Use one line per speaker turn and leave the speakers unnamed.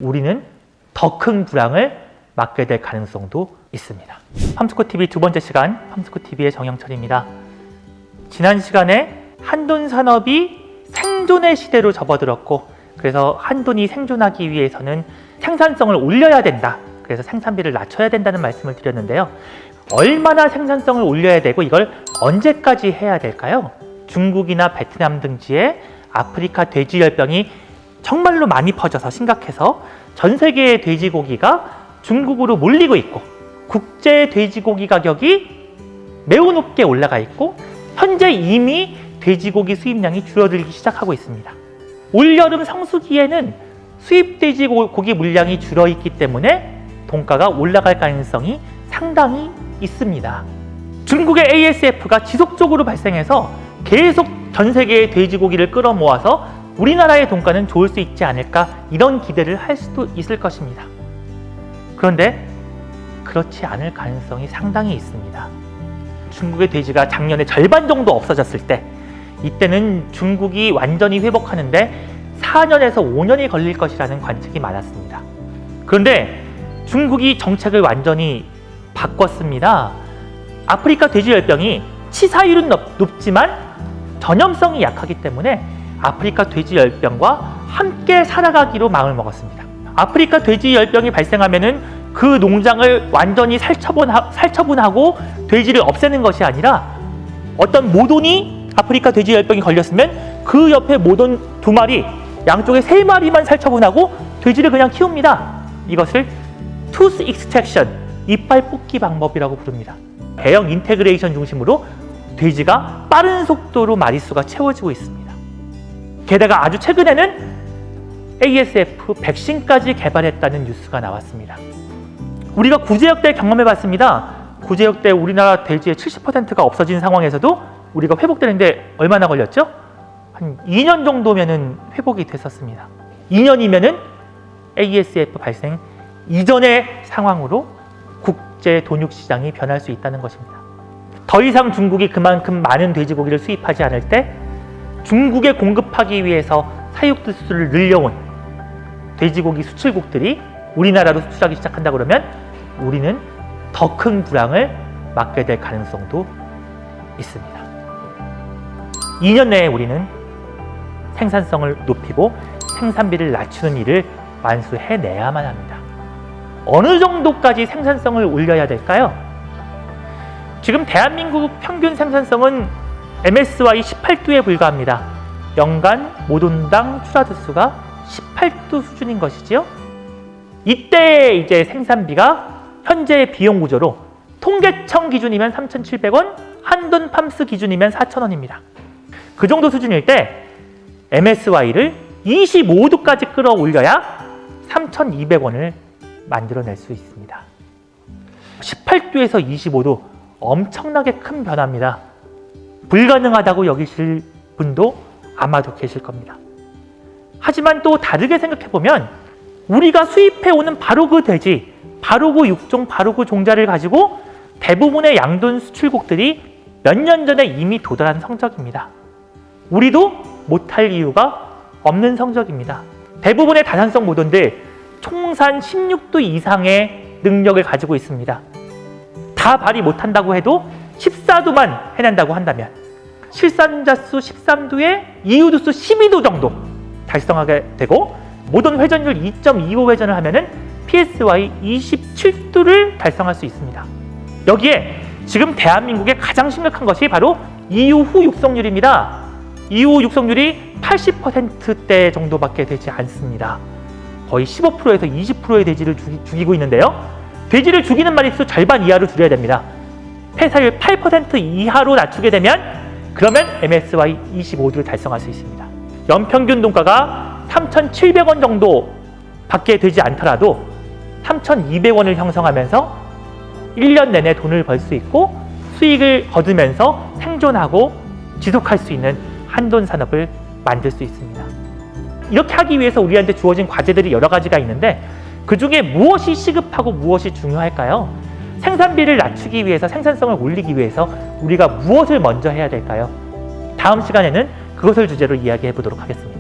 우리는 더 큰 불황을 맞게 될 가능성도 있습니다. 팜스코TV 두 번째 시간, 팜스코TV의 정영철입니다. 지난 시간에 한돈 산업이 생존의 시대로 접어들었고, 그래서 한돈이 생존하기 위해서는 생산성을 올려야 된다. 그래서 생산비를 낮춰야 된다는 말씀을 드렸는데요. 얼마나 생산성을 올려야 되고 이걸 언제까지 해야 될까요? 중국이나 베트남 등지에 아프리카 돼지열병이 정말로 많이 퍼져서 심각해서 전 세계의 돼지고기가 중국으로 몰리고 있고, 국제 돼지고기 가격이 매우 높게 올라가 있고, 현재 이미 돼지고기 수입량이 줄어들기 시작하고 있습니다. 올여름 성수기에는 수입 돼지고기 물량이 줄어있기 때문에 돈가가 올라갈 가능성이 상당히 있습니다. 중국의 ASF가 지속적으로 발생해서 계속 전 세계의 돼지고기를 끌어모아서 우리나라의 돈가는 좋을 수 있지 않을까, 이런 기대를 할 수도 있을 것입니다. 그런데 그렇지 않을 가능성이 상당히 있습니다. 중국의 돼지가 작년에 절반 정도 없어졌을 때, 이때는 중국이 완전히 회복하는데 4년에서 5년이 걸릴 것이라는 관측이 많았습니다. 그런데 중국이 정책을 완전히 바꿨습니다. 아프리카 돼지열병이 치사율은 높지만 전염성이 약하기 때문에 아프리카 돼지열병과 함께 살아가기로 마음을 먹었습니다. 아프리카 돼지열병이 발생하면은 그 농장을 완전히 살처분하고 돼지를 없애는 것이 아니라, 어떤 모돈이 아프리카 돼지열병이 걸렸으면 그 옆에 모돈 2마리, 양쪽에 3마리만 살처분하고 돼지를 그냥 키웁니다. 이것을 투스 익스트랙션, 이빨 뽑기 방법이라고 부릅니다. 대형 인테그레이션 중심으로 돼지가 빠른 속도로 마리수가 채워지고 있습니다. 게다가 아주 최근에는 ASF 백신까지 개발했다는 뉴스가 나왔습니다. 우리가 구제역 때 경험해봤습니다. 구제역 때 우리나라 돼지의 70%가 없어진 상황에서도 우리가 회복되는데 얼마나 걸렸죠? 한 2년 정도면은 회복이 됐었습니다. 2년이면은 ASF 발생 이전의 상황으로 국제 돈육 시장이 변할 수 있다는 것입니다. 더 이상 중국이 그만큼 많은 돼지고기를 수입하지 않을 때, 중국에 공급하기 위해서 사육수를 늘려온 돼지고기 수출국들이 우리나라로 수출하기 시작한다 그러면 우리는 더 큰 불황을 맞게 될 가능성도 있습니다. 2년 내에 우리는 생산성을 높이고 생산비를 낮추는 일을 완수해내야만 합니다. 어느 정도까지 생산성을 올려야 될까요? 지금 대한민국 평균 생산성은 MSY 18두에 불과합니다. 연간 모돈당 출하두수가 18두 수준인 것이지요. 이때 이제 생산비가 현재 비용 구조로 통계청 기준이면 3,700원, 한돈 팜스 기준이면 4,000원입니다. 그 정도 수준일 때 MSY를 25두까지 끌어올려야 3,200원을 만들어낼 수 있습니다. 18두에서 25도, 엄청나게 큰 변화입니다. 불가능하다고 여기실 분도 아마도 계실 겁니다. 하지만 또 다르게 생각해보면, 우리가 수입해오는 바로 그 돼지, 바로 그 육종, 바로 그 종자를 가지고 대부분의 양돈 수출국들이 몇 년 전에 이미 도달한 성적입니다. 우리도 못할 이유가 없는 성적입니다. 대부분의 다산성 모돈들 총산 16두 이상의 능력을 가지고 있습니다. 다 발휘 못한다고 해도 14두만 해낸다고 한다면 실산자 수 13두에 이유두수 12두 정도 달성하게 되고, 모돈 회전율 2.25 회전을 하면은 PSY 27두를 달성할 수 있습니다. 여기에 지금 대한민국의 가장 심각한 것이 바로 이유 후 육성률입니다. 이후 후 육성률이 80%대 정도밖에 되지 않습니다. 거의 15%에서 20%의 돼지를 죽이고 있는데요. 돼지를 죽이는 마리수 절반 이하로 줄여야 됩니다. 폐사율 8% 이하로 낮추게 되면, 그러면 MSY 25두를 달성할 수 있습니다. 연평균 돈가가 3,700원 정도 밖에 되지 않더라도 3,200원을 형성하면서 1년 내내 돈을 벌 수 있고 수익을 거두면서 생존하고 지속할 수 있는 한돈 산업을 만들 수 있습니다. 이렇게 하기 위해서 우리한테 주어진 과제들이 여러 가지가 있는데, 그 중에 무엇이 시급하고 무엇이 중요할까요? 생산비를 낮추기 위해서, 생산성을 올리기 위해서 우리가 무엇을 먼저 해야 될까요? 다음 시간에는 그것을 주제로 이야기해 보도록 하겠습니다.